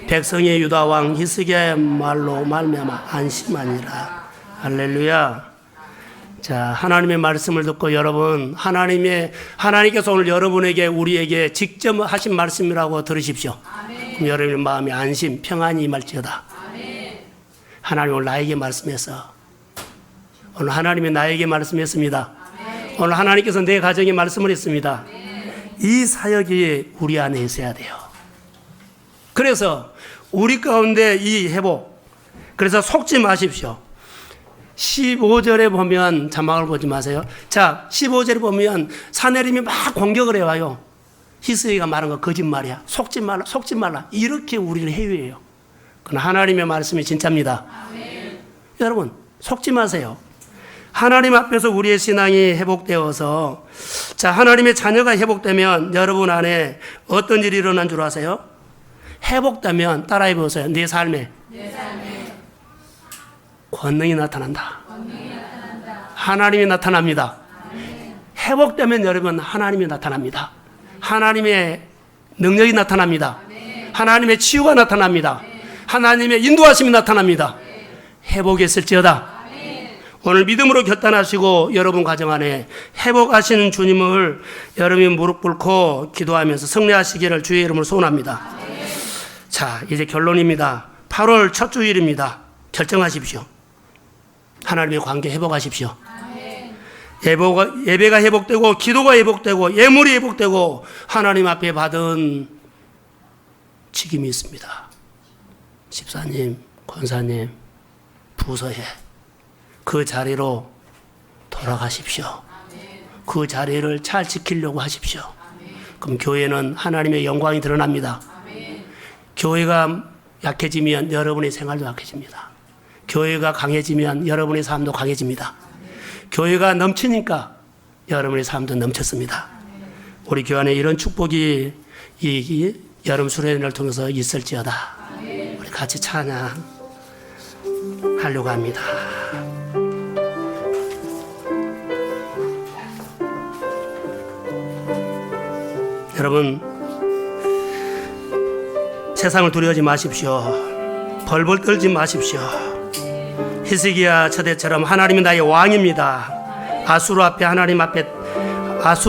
백성의 유다 왕 히스기야의 말로 말미암아 안심하니라. 할렐루야. 자, 하나님의 말씀을 듣고 여러분, 하나님께서 오늘 여러분에게, 우리에게 직접 하신 말씀이라고 들으십시오. 그럼 여러분의 마음에 안심, 평안이 임할지어다. 하나님 오늘 나에게 말씀해서, 오늘 하나님이 나에게 말씀했습니다. 오늘 하나님께서 내 가정에 말씀을 했습니다. 이 사역이 우리 안에 있어야 돼요. 그래서 우리 가운데 이 회복, 그래서 속지 마십시오. 15절에 보면, 자막을 보지 마세요. 자, 15절에 보면 사내림이 막 공격을 해와요. 히스기야가 말한 거 거짓말이야. 속지 말라, 속지 말라. 이렇게 우리를 해유해요. 그러나 하나님의 말씀이 진짜입니다. 여러분, 속지 마세요. 하나님 앞에서 우리의 신앙이 회복되어서, 자, 하나님의 자녀가 회복되면 여러분 안에 어떤 일이 일어난 줄 아세요? 회복되면 따라해 보세요. 내 삶에 권능이 나타난다. 하나님이 나타납니다. 회복되면 여러분 하나님이 나타납니다. 하나님의 능력이 나타납니다. 하나님의 치유가 나타납니다. 하나님의 인도하심이 나타납니다. 회복했을지어다. 오늘 믿음으로 결단하시고 여러분 가정 안에 회복하시는 주님을 여러분이 무릎 꿇고 기도하면서 승리하시기를 주의 이름으로 소원합니다. 자, 이제 결론입니다. 8월 첫 주일입니다. 결정하십시오. 하나님의 관계 회복하십시오. 예배가 회복되고 기도가 회복되고 예물이 회복되고 하나님 앞에 받은 책임이 있습니다. 집사님, 권사님, 부서에 그 자리로 돌아가십시오. 그 자리를 잘 지키려고 하십시오. 그럼 교회는 하나님의 영광이 드러납니다. 교회가 약해지면 여러분의 생활도 약해집니다. 교회가 강해지면 여러분의 삶도 강해집니다. 교회가 넘치니까 여러분의 삶도 넘쳤습니다. 우리 교회 안에 이런 축복이 이 여름 수련회를 통해서 있을지어다. 우리 같이 찬양하려고 합니다. 여러분, 세상을 두려워하지 마십시오. 벌벌 떨지 마십시오. 히스기야 처대처럼 하나님이 나의 왕입니다. 아수르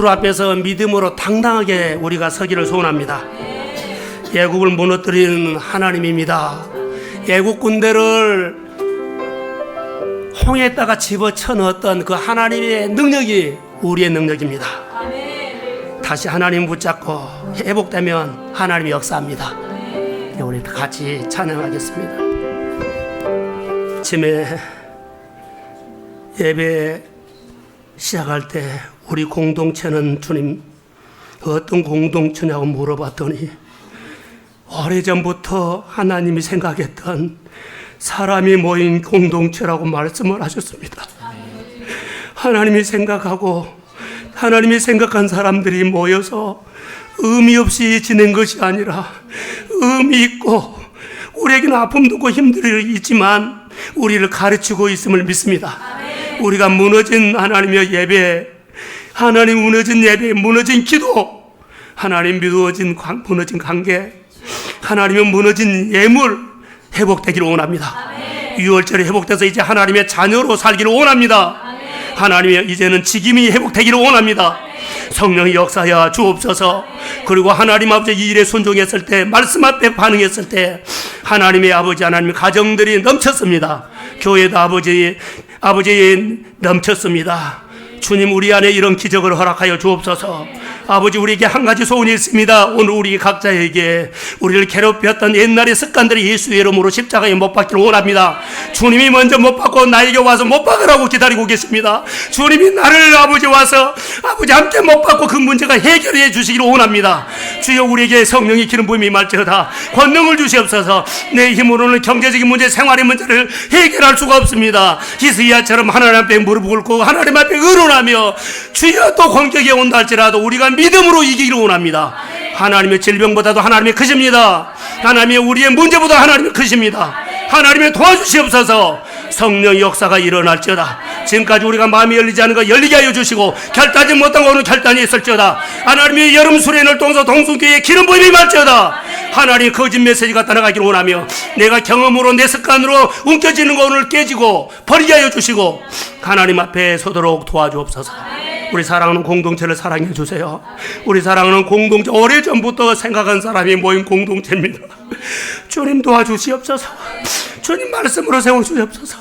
앞에서 믿음으로 당당하게 우리가 서기를 소원합니다. 애국을 무너뜨리는 하나님입니다. 애국 군대를 홍해에다가 집어쳐 넣었던 그 하나님의 능력이 우리의 능력입니다. 다시 하나님 붙잡고 회복되면 하나님이 역사합니다. 우리 같이 찬양하겠습니다. 아침에 예배 시작할 때 우리 공동체는 주님 어떤 공동체냐고 물어봤더니 오래전부터 하나님이 생각했던 사람이 모인 공동체라고 말씀을 하셨습니다. 하나님이 생각하고 하나님이 생각한 사람들이 모여서 의미 없이 지낸 것이 아니라 의미 있고 우리에게는 아픔도 있고 힘들이 있지만 우리를 가르치고 있음을 믿습니다. 우리가 무너진 하나님의 예배, 하나님 무너진 예배, 무너진 기도, 하나님 무너진 관계, 하나님의 무너진 예물 회복되기를 원합니다. 6월절에 회복돼서 이제 하나님의 자녀로 살기를 원합니다. 하나님의 이제는 직임이 회복되기를 원합니다. 성령의 역사여 주옵소서. 그리고 하나님 아버지 이 일에 순종했을 때, 말씀 앞에 반응했을 때 하나님의 아버지 하나님의 가정들이 넘쳤습니다. 교회도 아버지 넘쳤습니다. 주님, 우리 안에 이런 기적을 허락하여 주옵소서. 아버지, 우리에게 한 가지 소원이 있습니다. 오늘 우리 각자에게 우리를 괴롭혔던 옛날의 습관들이 예수의 이름으로 십자가에 못 박기를 원합니다. 주님이 먼저 못 박고 나에게 와서 못 박으라고 기다리고 계십니다. 주님이 나를 아버지 와서 아버지 함께 못 박고 그 문제가 해결해 주시기를 원합니다. 주여, 우리에게 성령의 기름 부음이 임할지어다. 권능을 주시옵소서. 내 힘으로는 경제적인 문제, 생활의 문제를 해결할 수가 없습니다. 히스기야처럼 하나님 앞에 무릎 꿇고 하나님 앞에 의논하며 주여 또 공격이 온다 할지라도 우리가 믿음으로 이기기를 원합니다. 하나님의 질병보다도 하나님이 크십니다. 하나님의 우리의 문제보다 하나님이 크십니다. 하나님의 도와주시옵소서. 성령의 역사가 일어날지어다. 지금까지 우리가 마음이 열리지 않은 거 열리게 하여 주시고 결단하지 못한 거 오늘 결단이 있을지어다. 하나님의 여름 수련을 통해서 동성교회에 기름 부음이 임할지어다. 하나님 거짓 메시지가 떠나가기를 원하며 내가 경험으로 내 습관으로 움켜쥐는 거 오늘 깨지고 버리게 하여 주시고 하나님 앞에 서도록 도와주옵소서. 우리 사랑하는 공동체를 사랑해 주세요. 우리 사랑하는 공동체, 오래전부터 생각한 사람이 모인 공동체입니다. 주님 도와주시옵소서. 주님 말씀으로 세워주시옵소서.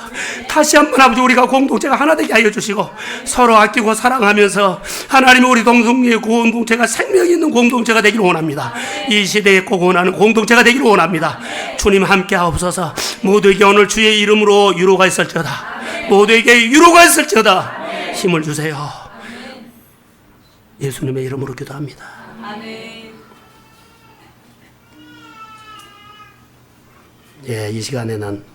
다시 한번 아버지 우리가 공동체가 하나 되게 하여 주시고 서로 아끼고 사랑하면서 하나님의 우리 동성의 공동체가 생명 있는 공동체가 되기를 원합니다. 이 시대에 꼭 원하는 공동체가 되기를 원합니다. 주님 함께 하옵소서. 모두에게 오늘 주의 이름으로 위로가 있을지어다. 모두에게 위로가 있을지어다. 힘을 주세요. 예수님의 이름으로 기도합니다. 예, 이 시간에는